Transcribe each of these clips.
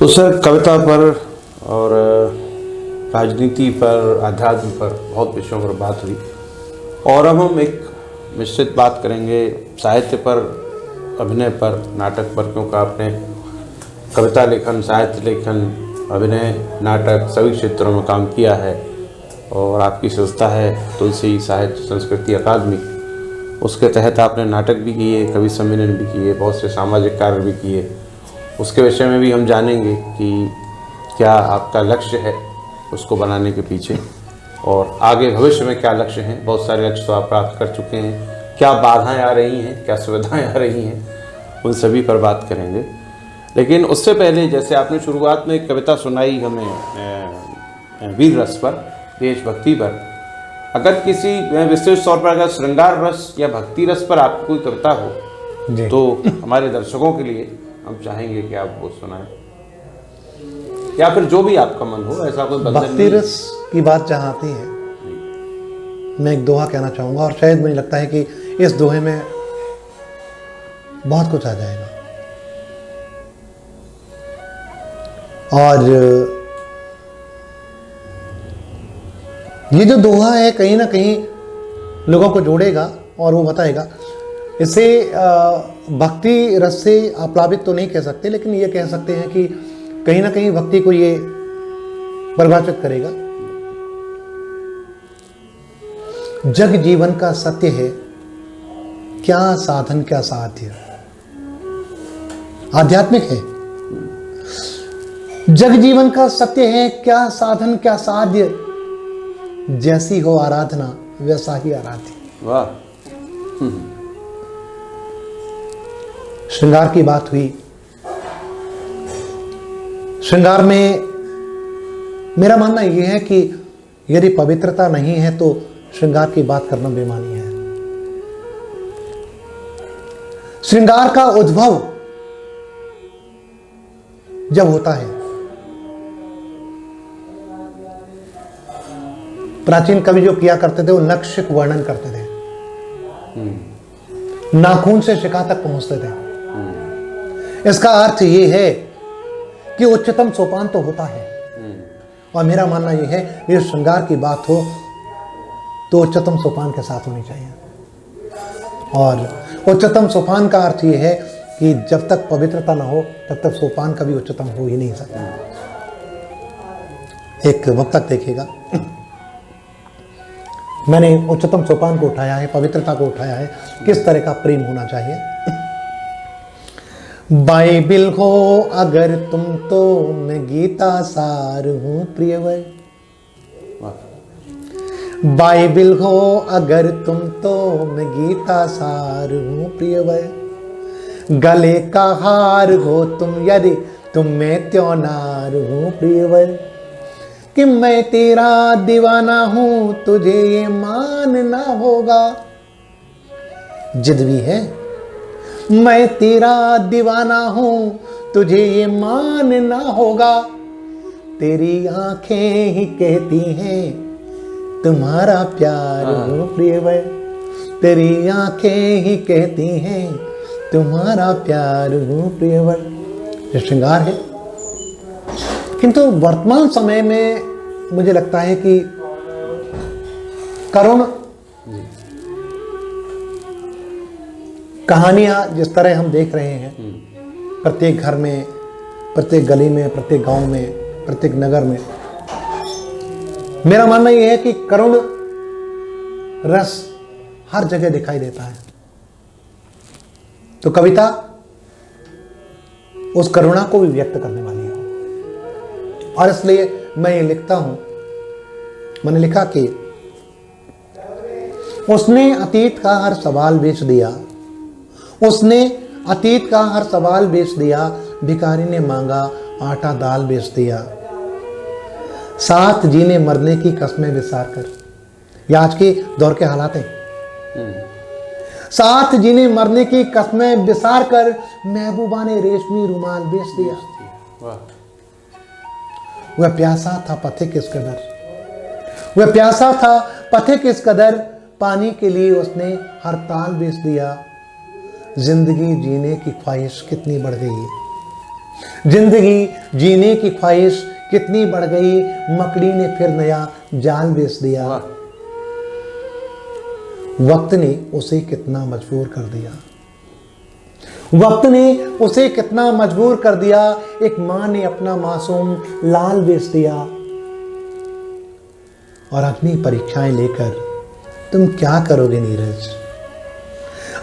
तो सर कविता पर और राजनीति पर, आध्यात्म पर बहुत विषयों पर बात हुई और अब हम एक निश्चित बात करेंगे साहित्य पर, अभिनय पर, नाटक पर, क्योंकि आपने कविता लेखन, साहित्य लेखन, अभिनय, नाटक सभी क्षेत्रों में काम किया है और आपकी संस्था है तुलसी साहित्य संस्कृति अकादमी। उसके तहत आपने नाटक भी किए, कवि सम्मेलन भी किए, बहुत से सामाजिक कार्य भी किए। उसके विषय में भी हम जानेंगे कि क्या आपका लक्ष्य है उसको बनाने के पीछे और आगे भविष्य में क्या लक्ष्य हैं। बहुत सारे लक्ष्य तो आप प्राप्त कर चुके हैं, क्या बाधाएं आ रही हैं, क्या सुविधाएं आ रही हैं, उन सभी पर बात करेंगे। लेकिन उससे पहले जैसे आपने शुरुआत में एक कविता सुनाई हमें वीर रस पर, देशभक्ति पर, अगर किसी विशेष तौर पर अगर श्रृंगार रस या भक्ति रस पर आपकी कोई कविता हो तो हमारे दर्शकों के लिए हम चाहेंगे कि आप वो सुनाएं, या फिर जो भी आपका मन हो, ऐसा कोई बंधन नहीं। भक्ति रस की बात जहाँ आती है, मैं एक दोहा कहना चाहूँगा और शायद मुझे लगता है कि इस दोहे में बहुत कुछ आ जाएगा। और ये जो दोहा है कहीं ना कहीं लोगों को जोड़ेगा और वो बताएगा। इसे भक्ति रस से आप्लावित तो नहीं कह सकते, लेकिन ये कह सकते हैं कि कहीं ना कहीं भक्ति को ये परिभाषित करेगा। जग जीवन का सत्य है, क्या साधन क्या साध्य। आध्यात्मिक है। जग जीवन का सत्य है, क्या साधन क्या साध्य, जैसी हो आराधना वैसा ही आराध्य। वाह। श्रृंगार की बात हुई। श्रृंगार में मेरा मानना यह है कि यदि पवित्रता नहीं है तो श्रृंगार की बात करना बेमानी है। श्रृंगार का उद्भव जब होता है, प्राचीन कवि जो किया करते थे वो नक्शिक वर्णन करते थे, नाखून से शिखा तक पहुंचते थे। इसका अर्थ ये है कि उच्चतम सोपान तो होता है और मेरा मानना यह है कि श्रृंगार की बात हो तो उच्चतम सोपान के साथ होनी चाहिए। और उच्चतम सोपान का अर्थ यह है कि जब तक पवित्रता ना हो तब तक सोपान कभी उच्चतम हो ही नहीं सकता। एक वक्त तक देखिएगा, मैंने उच्चतम सोपान को उठाया है, पवित्रता को उठाया है, किस तरह का प्रेम होना चाहिए। बाइबिल हो अगर तुम तो मैं गीता सार हूं प्रियवर। बाइबिल हो अगर तुम तो मैं गीता सार हूं प्रियवर। गले का हार हो तुम यदि तुम मैं त्योनार हूं प्रियवर। कि मैं तेरा दीवाना हूं तुझे ये मानना होगा। जिद भी है, मैं तेरा दीवाना हूं तुझे ये मानना होगा। तेरी आंखें ही कहती हैं तुम्हारा प्यार हो प्रियवर। तेरी आंखें ही कहती हैं तुम्हारा प्यार हो प्रियवर। ये श्रृंगार है। किंतु वर्तमान समय में मुझे लगता है कि करुण कहानियां जिस तरह हम देख रहे हैं, प्रत्येक घर में, प्रत्येक गली में, प्रत्येक गांव में, प्रत्येक नगर में, मेरा मानना यह है कि करुण रस हर जगह दिखाई देता है। तो कविता उस करुणा को भी व्यक्त करने वाली है और इसलिए मैं ये लिखता हूं। मैंने लिखा कि उसने अतीत का हर सवाल बेच दिया। उसने अतीत का हर सवाल बेच दिया। भिखारी ने मांगा आटा दाल बेच दिया। साथ जीने मरने की कस्में विसार कर। ये आज के दौर के हालात हैं। साथ जीने मरने की कस्में विसार कर महबूबा ने रेशमी रुमाल बेच दिया। वह प्यासा था पथिक इस कदर, वह प्यासा था पथिक इस कदर, पानी के लिए उसने हर ताल बेच दिया। जिंदगी जीने की ख्वाहिश कितनी बढ़ गई है। जिंदगी जीने की ख्वाहिश कितनी बढ़ गई, मकड़ी ने फिर नया जाल बेच दिया। वक्त ने उसे कितना मजबूर कर दिया, वक्त ने उसे कितना मजबूर कर दिया। एक मां ने अपना मासूम लाल बेच दिया। और अग्नि परीक्षाएं लेकर तुम क्या करोगे नीरज,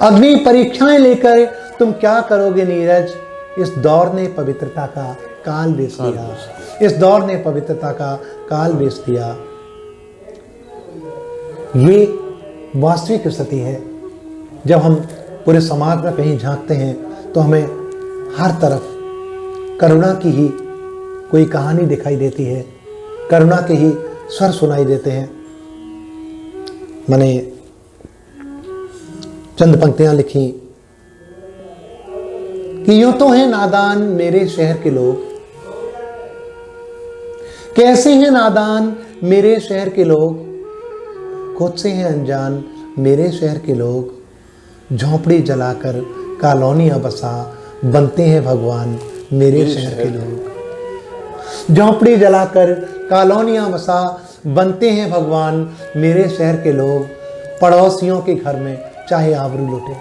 अग्नि परीक्षाएं लेकर तुम क्या करोगे नीरज। इस दौर ने पवित्रता का काल बेच दिया, इस दौर ने पवित्रता का काल बेच दिया। ये वास्तविक स्थिति है। जब हम पूरे समाज में कहीं झांकते हैं तो हमें हर तरफ करुणा की ही कोई कहानी दिखाई देती है, करुणा के ही स्वर सुनाई देते हैं। मैंने चंद पंक्तियां लिखी कि यूं तो हैं नादान मेरे शहर के लोग, कैसे हैं नादान मेरे शहर के लोग, खुद से हैं अनजान मेरे शहर के लोग। झोंपड़ी जलाकर कॉलोनियां बसा बनते हैं भगवान मेरे शहर के लोग। झोंपड़ी जलाकर कॉलोनियां बसा बनते हैं भगवान मेरे शहर के लोग। पड़ोसियों के घर में चाहे आबरू लुटे,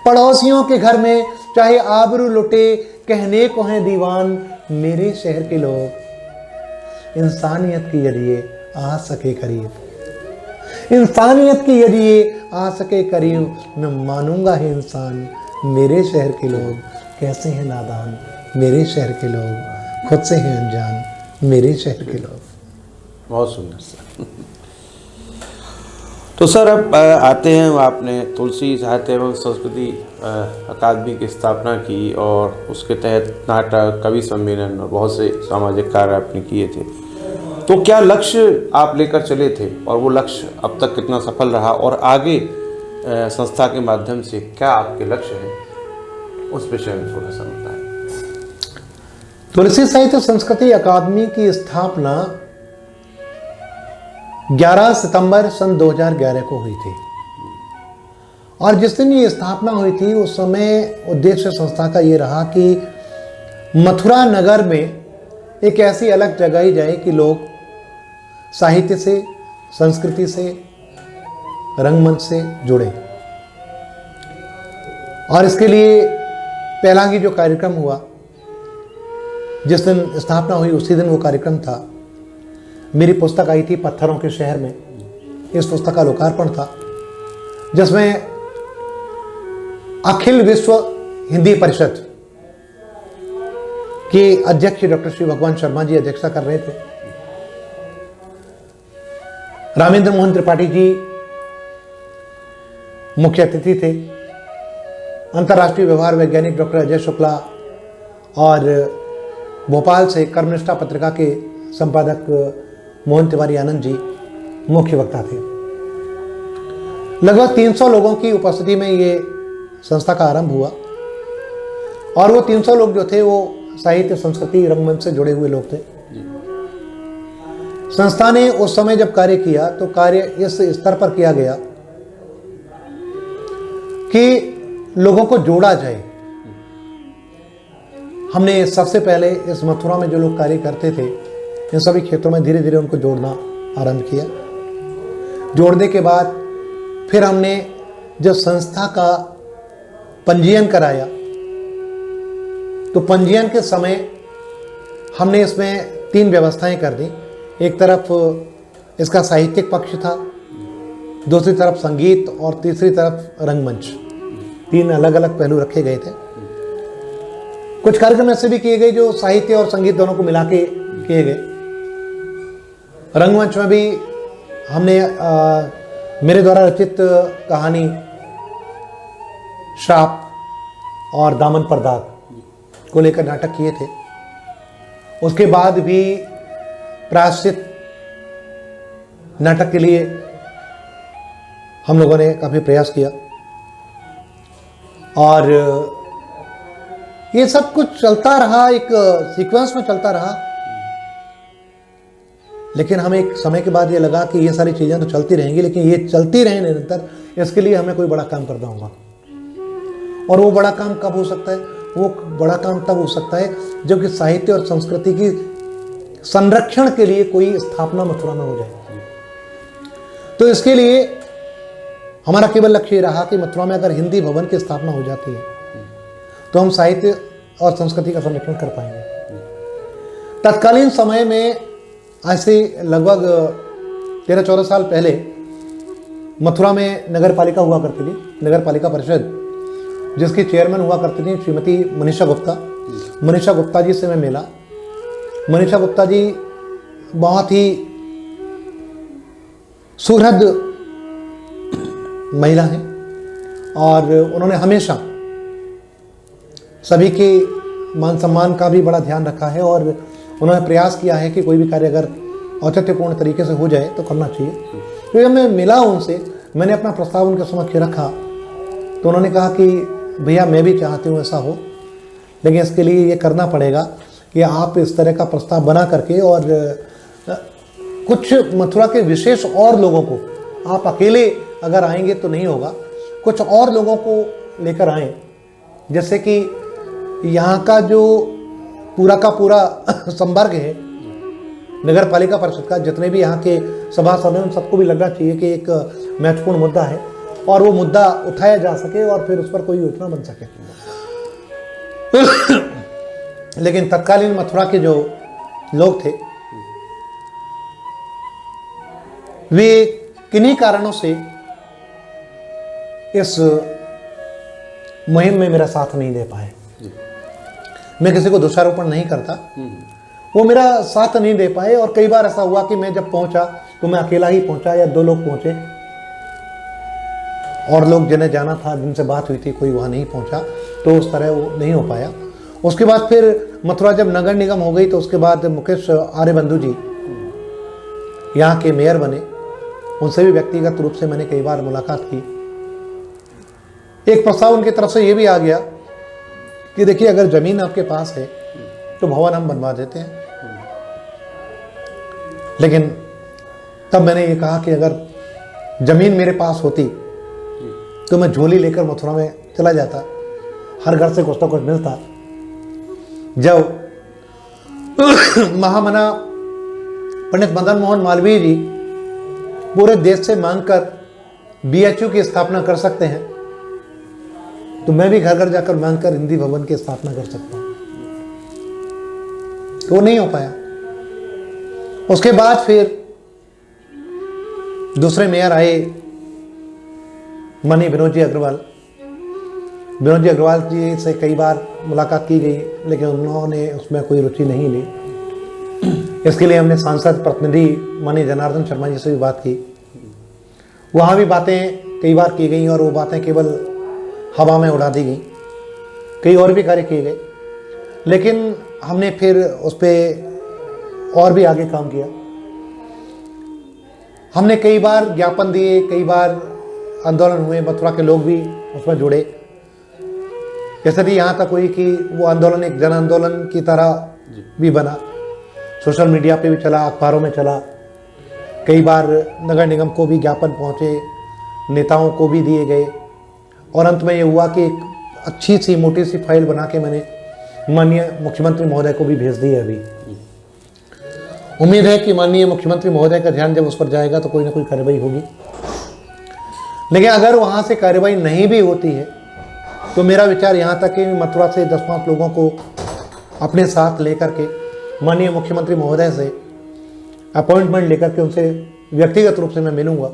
पड़ोसियों के घर में चाहे आबरू लुटे, कहने को हैं दीवान मेरे शहर के लोग। इंसानियत की यदि ये आ सके करीब, इंसानियत की यदि ये आ सके करीब, मैं मानूंगा है इंसान मेरे शहर के लोग। कैसे हैं नादान मेरे शहर के लोग, खुद से हैं अनजान मेरे शहर के लोग। बहुत सुंदर सर। तो सर अब आते हैं, आपने तुलसी साहित्य एवं संस्कृति अकादमी की स्थापना की और उसके तहत नाटक, कवि सम्मेलन और बहुत से सामाजिक कार्य आपने किए थे। तो क्या लक्ष्य आप लेकर चले थे और वो लक्ष्य अब तक कितना सफल रहा, और आगे संस्था के माध्यम से क्या आपके लक्ष्य हैं, उस विषय में थोड़ा सा बताएं। तुलसी साहित्य संस्कृति अकादमी की स्थापना 11 सितंबर सन 2011 को हुई थी। और जिस दिन ये स्थापना हुई थी उस समय उद्देश्य संस्था का ये रहा कि मथुरा नगर में एक ऐसी अलग जगह ही जाए कि लोग साहित्य से, संस्कृति से, रंगमंच से जुड़े। और इसके लिए पहला ही जो कार्यक्रम हुआ, जिस दिन स्थापना हुई उसी दिन वो कार्यक्रम था। मेरी पुस्तक आई थी पत्थरों के शहर में। इस पुस्तक का लोकार्पण था जिसमें अखिल विश्व हिंदी परिषद के अध्यक्ष डॉक्टर श्री भगवान शर्मा जी अध्यक्षता कर रहे थे। रामेंद्र मोहन त्रिपाठी जी मुख्य अतिथि थे। अंतर्राष्ट्रीय व्यवहार वैज्ञानिक डॉक्टर अजय शुक्ला और भोपाल से कर्मनिष्ठा पत्रिका के संपादक मोहन तिवारी आनंद जी मुख्य वक्ता थे। लगभग 300 लोगों की उपस्थिति में ये संस्था का आरंभ हुआ। और वो 300 लोग जो थे वो साहित्य, संस्कृति, रंगमंच से जुड़े हुए लोग थे। संस्था ने उस समय जब कार्य किया तो कार्य इस स्तर पर किया गया कि लोगों को जोड़ा जाए। हमने सबसे पहले इस मथुरा में जो लोग कार्य करते थे इन सभी क्षेत्रों में धीरे धीरे उनको जोड़ना आरंभ किया। जोड़ने के बाद फिर हमने जब संस्था का पंजीयन कराया तो पंजीयन के समय हमने इसमें 3 व्यवस्थाएं कर दी। एक तरफ इसका साहित्यिक पक्ष था, दूसरी तरफ संगीत और तीसरी तरफ रंगमंच। 3 अलग अलग पहलू रखे गए थे। कुछ कार्यक्रम ऐसे भी किए गए जो साहित्य और संगीत दोनों को मिला के किए गए। रंगमंच में भी हमने मेरे द्वारा रचित कहानी शाप और दामन पर दाग को लेकर नाटक किए थे। उसके बाद भी प्रायश्चित नाटक के लिए हम लोगों ने काफी प्रयास किया। और ये सब कुछ चलता रहा, एक सीक्वेंस में चलता रहा। लेकिन हमें एक समय के बाद ये लगा कि ये सारी चीजें तो चलती रहेंगी, लेकिन ये चलती रहे निरंतर, इसके लिए हमें कोई बड़ा काम करना होगा। और वो बड़ा काम कब हो सकता है? वो बड़ा काम तब हो सकता है जबकि साहित्य और संस्कृति की संरक्षण के लिए कोई स्थापना मथुरा में हो जाए। तो इसके लिए हमारा केवल लक्ष्य रहा कि मथुरा में अगर हिंदी भवन की स्थापना हो जाती है तो हम साहित्य और संस्कृति का संरक्षण कर पाएंगे। तत्कालीन समय में ऐसे लगभग 13-14 साल पहले मथुरा में नगर पालिका हुआ करती थी, नगर पालिका परिषद, जिसकी चेयरमैन हुआ करती थी श्रीमती मनीषा गुप्ता। मनीषा गुप्ता जी से मैं मिला। मनीषा गुप्ता जी बहुत ही सुहृद महिला हैं और उन्होंने हमेशा सभी के मान सम्मान का भी बड़ा ध्यान रखा है और उन्होंने प्रयास किया है कि कोई भी कार्य अगर औचित्यपूर्ण तरीके से हो जाए तो करना चाहिए। तो जब मैं मिला उनसे, मैंने अपना प्रस्ताव उनके समक्ष रखा तो उन्होंने कहा कि भैया मैं भी चाहती हूँ ऐसा हो, लेकिन इसके लिए ये करना पड़ेगा कि आप इस तरह का प्रस्ताव बना करके और कुछ मथुरा के विशेष और लोगों को, आप अकेले अगर आएंगे तो नहीं होगा, कुछ और लोगों को लेकर आएँ, जैसे कि यहाँ का जो पूरा का पूरा संवर्ग है नगर पालिका परिषद का, जितने भी यहाँ के सभासद हैं उन सबको भी लगना चाहिए कि एक महत्वपूर्ण मुद्दा है और वो मुद्दा उठाया जा सके और फिर उस पर कोई योजना बन सके। लेकिन तत्कालीन मथुरा के जो लोग थे वे किन्हीं कारणों से इस मुहिम में मेरा साथ नहीं दे पाए। मैं किसी को दोषारोपण नहीं करता, वो मेरा साथ नहीं दे पाए और कई बार ऐसा हुआ कि मैं जब पहुंचा तो मैं अकेला ही पहुंचा या 2 लोग पहुंचे और लोग जिन्हें जाना था, जिनसे बात हुई थी, कोई वहां नहीं पहुंचा, तो उस तरह वो नहीं हो पाया। उसके बाद फिर मथुरा जब नगर निगम हो गई तो उसके बाद मुकेश आर्यबंधु जी यहाँ के मेयर बने, उनसे भी व्यक्तिगत रूप से मैंने कई बार मुलाकात की। एक प्रस्ताव उनकी तरफ से ये भी आ गया कि देखिए अगर जमीन आपके पास है तो भवन हम बनवा देते हैं, लेकिन तब मैंने ये कहा कि अगर जमीन मेरे पास होती तो मैं झोली लेकर मथुरा में चला जाता, हर घर से कुछ ना कुछ मिलता। जब महामना पंडित मदन मोहन मालवीय जी पूरे देश से मांगकर बीएचयू की स्थापना कर सकते हैं तो मैं भी घर घर जाकर मांगकर हिंदी भवन की स्थापना कर सकता हूं। तो वो नहीं हो पाया। उसके बाद फिर दूसरे मेयर आए, माननीय विनोद जी अग्रवाल। विनोद जी अग्रवाल जी से कई बार मुलाकात की गई, लेकिन उन्होंने उसमें कोई रुचि नहीं ली। इसके लिए हमने सांसद प्रतिनिधि माननीय जनार्दन शर्मा जी से भी बात की। वहाँ भी बातें कई बार की गई और वो बातें केवल हवा में उड़ा दी गई। कई और भी कार्य किए गए, लेकिन हमने फिर उस पर और भी आगे काम किया। हमने कई बार ज्ञापन दिए, कई बार आंदोलन हुए, मथुरा के लोग भी उसमें जुड़े। जैसे कि यहाँ तक हुई कि वो आंदोलन एक जन आंदोलन की तरह भी बना, सोशल मीडिया पे भी चला, अखबारों में चला। कई बार नगर निगम को भी ज्ञापन पहुँचे, नेताओं को भी दिए गए और अंत में ये हुआ कि एक अच्छी सी मोटी सी फाइल बना के मैंने माननीय मुख्यमंत्री महोदय को भी भेज दी है। अभी उम्मीद है कि माननीय मुख्यमंत्री महोदय का ध्यान जब उस पर जाएगा तो कोई ना कोई कार्रवाई होगी। लेकिन अगर वहाँ से कार्रवाई नहीं भी होती है तो मेरा विचार यहाँ तक कि मथुरा से 10-5 लोगों को अपने साथ लेकर के माननीय मुख्यमंत्री महोदय से अपॉइंटमेंट लेकर के उनसे व्यक्तिगत रूप से मैं मिलूँगा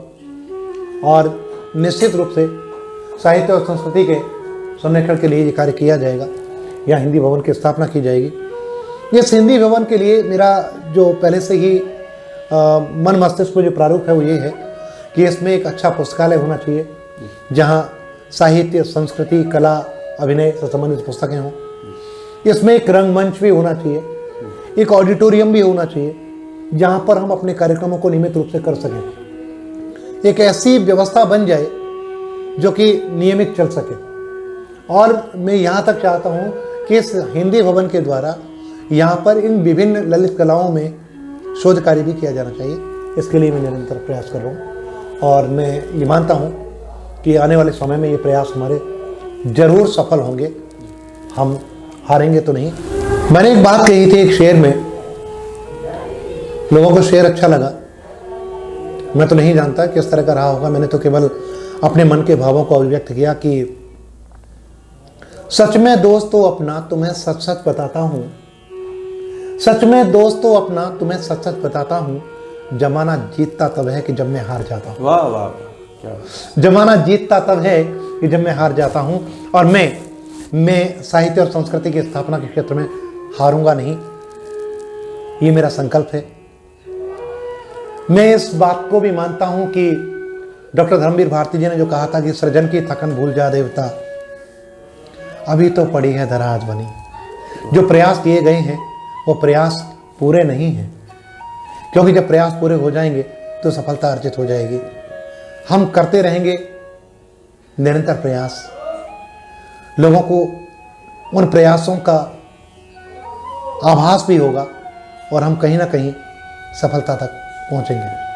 और निश्चित रूप से साहित्य और संस्कृति के संरक्षण के लिए ये कार्य किया जाएगा, या हिंदी भवन की स्थापना की जाएगी। इस हिंदी भवन के लिए मेरा जो पहले से ही मन मस्तिष्क में जो प्रारूप है वो ये है कि इसमें एक अच्छा पुस्तकालय होना चाहिए जहाँ साहित्य, संस्कृति, कला, अभिनय से संबंधित पुस्तकें हों। इसमें एक रंगमंच भी होना चाहिए, एक ऑडिटोरियम भी होना चाहिए जहाँ पर हम अपने कार्यक्रमों को नियमित रूप से कर सकें। एक ऐसी व्यवस्था बन जाए जो कि नियमित चल सके। और मैं यहाँ तक चाहता हूँ कि इस हिंदी भवन के द्वारा यहाँ पर इन विभिन्न ललित कलाओं में शोध कार्य भी किया जाना चाहिए। इसके लिए मैं निरंतर प्रयास कर रहा हूँ और मैं ये मानता हूँ कि आने वाले समय में ये प्रयास हमारे जरूर सफल होंगे। हम हारेंगे तो नहीं। मैंने एक बात कही थी एक शेर में, लोगों को शेर अच्छा लगा। मैं तो नहीं जानता किस तरह का रहा होगा, मैंने तो केवल अपने मन के भावों को अभिव्यक्त किया कि सच में दोस्त तो अपना तुम्हें सच सच बताता हूं, सच में दोस्त तो अपना तुम्हें सच सच बताता हूं, जमाना जीतता तब है कि जब मैं हार जाता हूं। वाह वाह, क्या जमाना जीतता तब है कि जब मैं हार जाता हूं, और मैं साहित्य और संस्कृति की स्थापना के क्षेत्र में हारूंगा नहीं, ये मेरा संकल्प है। मैं इस बात को भी मानता हूं कि डॉक्टर धर्मवीर भारती जी ने जो कहा था कि सृजन की थकन भूल जा देवता, अभी तो पड़ी है दराज बनी। जो प्रयास किए गए हैं वो प्रयास पूरे नहीं हैं, क्योंकि जब प्रयास पूरे हो जाएंगे तो सफलता अर्जित हो जाएगी। हम करते रहेंगे निरंतर प्रयास, लोगों को उन प्रयासों का आभास भी होगा और हम कहीं ना कहीं सफलता तक पहुंचेंगे।